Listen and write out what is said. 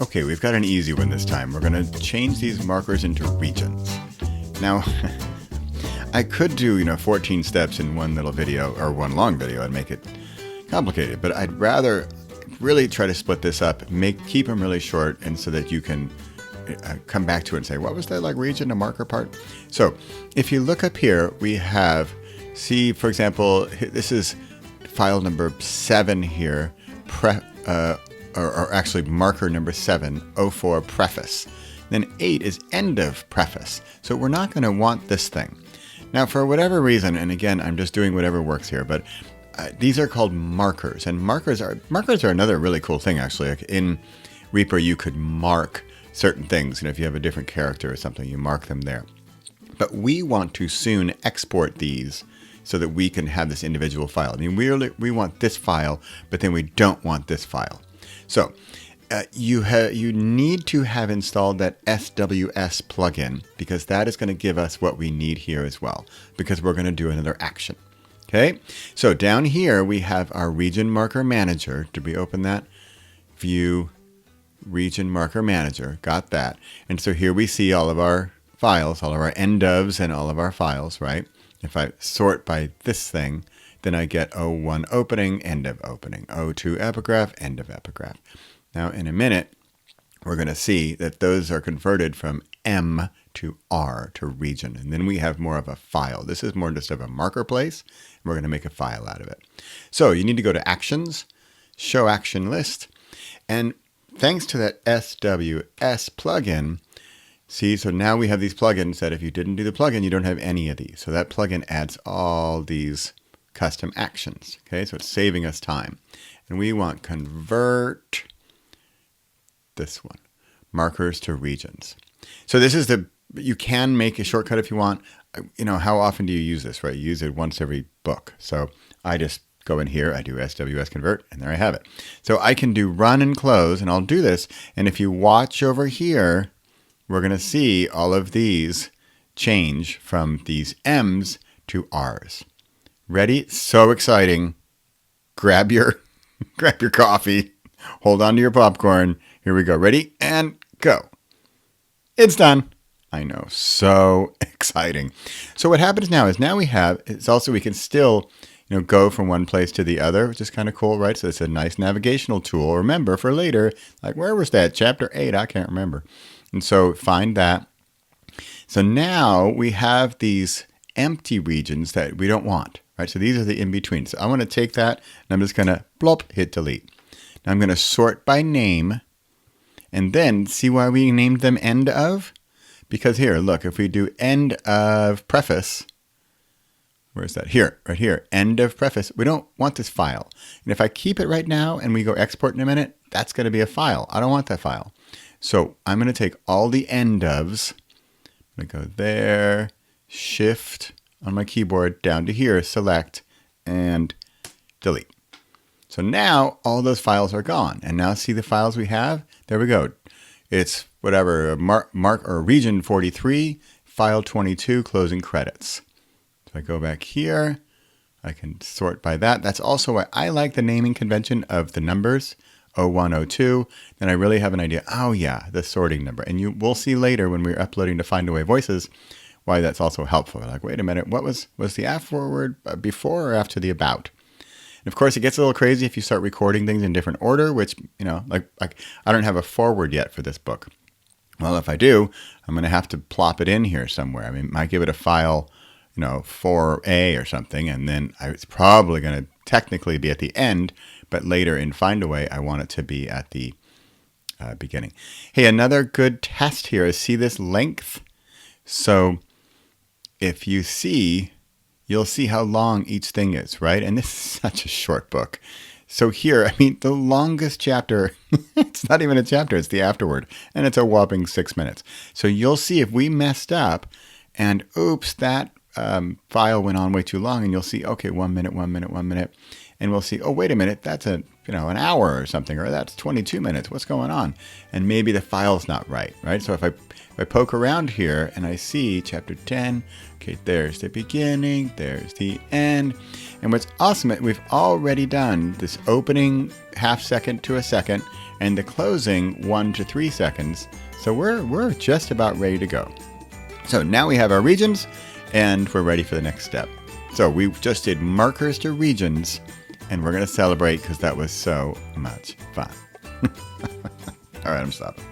Okay, we've got an easy one this time. We're going to change these markers into regions. Now, I could do, 14 steps in one little video or one long video and make it complicated, but I'd rather really try to split this up, keep them really short, and so that you can come back to it and say, what was that like region to marker part? So if you look up here, we have, see, for example, this is file number 7 here, or actually marker number 7, 04 preface. Then 8 is end of preface. So we're not going to want this thing. Now, for whatever reason, and again, I'm just doing whatever works here, but these are called markers. And markers are another really cool thing, actually. Like in Reaper, you could mark certain things. If you have a different character or something, you mark them there. But we want to soon export these so that we can have this individual file. I mean, we want this file, but then we don't want this file. So you need to have installed that SWS plugin, because that is going to give us what we need here as well, because we're going to do another action. Okay, so down here we have our region marker manager. Did we open that? View region marker manager. Got that. And so here we see all of our files, all of our end ofs and all of our files, right? If I sort by this thing, then I get O1 opening, end of opening, O2 epigraph, end of epigraph. Now in a minute, we're going to see that those are converted from M to R, to region. And then we have more of a file. This is more just of a marker place. And we're going to make a file out of it. So you need to go to Actions, Show Action List. And thanks to that SWS plugin, see, so now we have these plugins that if you didn't do the plugin, you don't have any of these. So that plugin adds all these custom actions. Okay, so it's saving us time. And we want convert this one, markers to regions. So this is you can make a shortcut if you want. How often do you use this, right? You use it once every book. So I just go in here, I do SWS convert, and there I have it. So I can do run and close, and I'll do this. And if you watch over here, we're going to see all of these change from these M's to R's. Ready? So exciting. Grab your coffee. Hold on to your popcorn. Here we go. Ready? And go. It's done. I know. So exciting. So what happens now is we can still, go from one place to the other, which is kind of cool, right? So it's a nice navigational tool. Remember for later, like where was that? Chapter 8? I can't remember. And so find that. So now we have these empty regions that we don't want, right? So these are the in-between. So I want to take that and I'm just going to hit delete. Now I'm going to sort by name, and then see why we named them end of? Because here, look, if we do end of preface, where's that? Here, right here, end of preface. We don't want this file. And if I keep it right now and we go export in a minute, that's going to be a file. I don't want that file. So I'm going to take all the end ofs. I'm going to go there, shift on my keyboard down to here, select, and delete. So now all those files are gone. And now see the files we have? There we go. It's whatever, mark or region 43, file 22, closing credits. So I go back here. I can sort by that. That's also why I like the naming convention of the numbers, 01, 02. Then I really have an idea. Oh yeah, the sorting number. And we'll see later when we're uploading to Findaway Voices why that's also helpful. Like, wait a minute, what was the afterword before or after the about? And of course, it gets a little crazy if you start recording things in different order, which, like I don't have a forward yet for this book. Well, if I do, I'm going to have to plop it in here somewhere. I mean, I might give it a file, 4A or something, and then it's probably going to technically be at the end, but later in Findaway, I want it to be at the beginning. Hey, another good test here is see this length. So if you see, you'll see how long each thing is, right? And this is such a short book. So here, I mean, the longest chapter, it's not even a chapter, it's the afterword. And it's a whopping 6 minutes. So you'll see if we messed up and oops, that file went on way too long, and you'll see, okay, 1 minute. And we'll see, oh, wait a minute, that's a an hour or something, or that's 22 minutes. What's going on? And maybe the file's not right, right? So if I poke around here and I see chapter 10, okay, there's the beginning, there's the end. And what's awesome, we've already done this opening half second to a second and the closing 1 to 3 seconds. So we're just about ready to go. So now we have our regions and we're ready for the next step. So we just did markers to regions, and we're going to celebrate because that was so much fun. All right, I'm stopping.